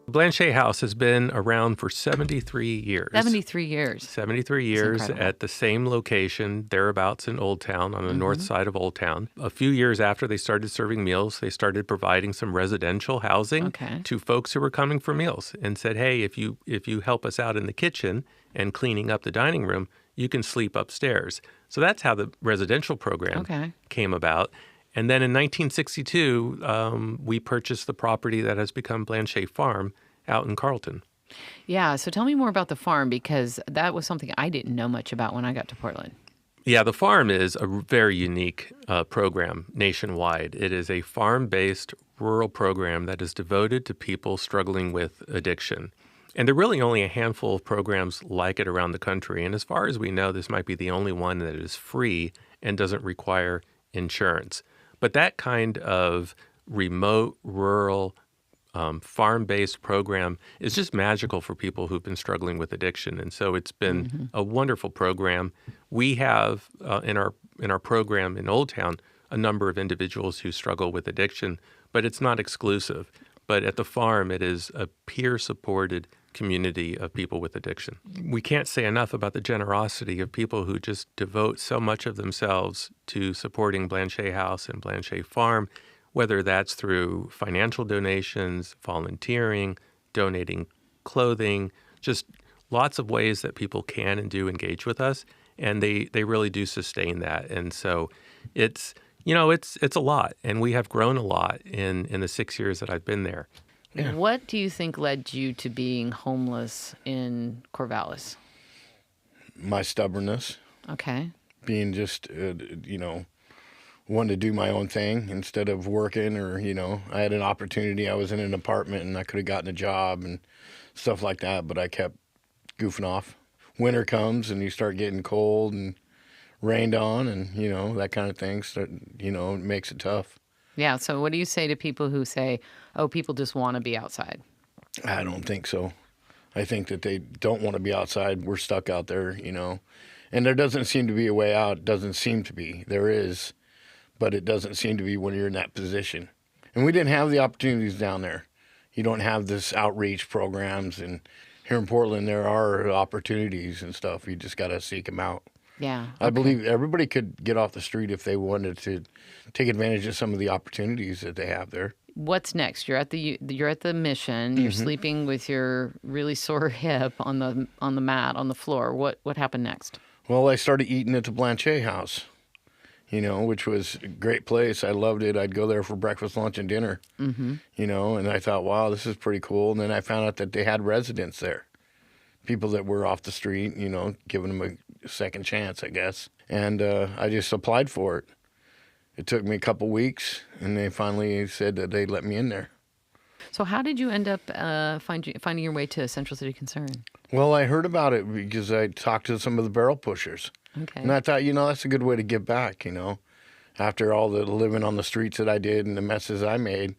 Blanchet House has been around for 73 years. 73 years. 73 years at the same location, thereabouts in Old Town, on the north side of Old Town. A few years after they started serving meals, they started providing some residential housing to folks who were coming for meals and said, hey, if you help us out in the kitchen and cleaning up the dining room, you can sleep upstairs. So that's how the residential program came about. And then in 1962, we purchased the property that has become Blanchet Farm out in Carlton. Yeah, so tell me more about the farm, because that was something I didn't know much about when I got to Portland. Yeah, the farm is a very unique program nationwide. It is a farm-based rural program that is devoted to people struggling with addiction. And there are really only a handful of programs like it around the country. And as far as we know, this might be the only one that is free and doesn't require insurance. But that kind of remote, rural, farm-based program is just magical for people who've been struggling with addiction. And so it's been a wonderful program. We have in our program in Old Town a number of individuals who struggle with addiction, but it's not exclusive. But at the farm, it is a peer-supported community of people with addiction. We can't say enough about the generosity of people who just devote so much of themselves to supporting Blanchet House and Blanchet Farm, whether that's through financial donations, volunteering, donating clothing, just lots of ways that people can and do engage with us, and they really do sustain that. And so it's a lot, and we have grown a lot in the 6 years that I've been there. Yeah. What do you think led you to being homeless in Corvallis? My stubbornness. Okay. Being just, wanting to do my own thing instead of working, or, I had an opportunity. I was in an apartment and I could have gotten a job and stuff like that, but I kept goofing off. Winter comes and you start getting cold and rained on and, that kind of thing. So, it makes it tough. Yeah. So what do you say to people who say, oh, people just want to be outside? I don't think so. I think that they don't want to be outside. We're stuck out there, and there doesn't seem to be a way out. It doesn't seem to be. There is, but it doesn't seem to be when you're in that position. And we didn't have the opportunities down there. You don't have this outreach programs, and here in Portland there are opportunities and stuff. You just got to seek them out. Yeah. Okay. I believe everybody could get off the street if they wanted to take advantage of some of the opportunities that they have there. What's next? You're at the mission. You're sleeping with your really sore hip on the mat on the floor. What happened next? Well, I started eating at the Blanchet House, which was a great place. I loved it. I'd go there for breakfast, lunch, and dinner. And I thought, wow, this is pretty cool. And then I found out that they had residents there, people that were off the street, giving them a second chance, I guess. And I just applied for it. It took me a couple weeks, and they finally said that they'd let me in there. So how did you end up finding your way to Central City Concern? Well, I heard about it because I talked to some of the barrel pushers. Okay. And I thought, that's a good way to give back, After all the living on the streets that I did and the messes I made,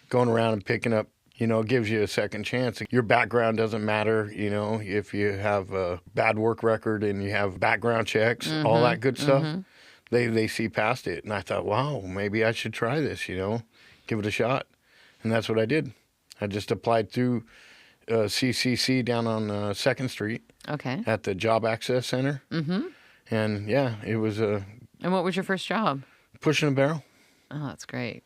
going around and picking up, gives you a second chance. Your background doesn't matter, if you have a bad work record and you have background checks, all that good stuff. They see past it. And I thought, wow, maybe I should try this, give it a shot. And that's what I did. I just applied through CCC down on 2nd Street at the Job Access Center. And, yeah, it was And what was your first job? pushing a barrel. Oh, that's great.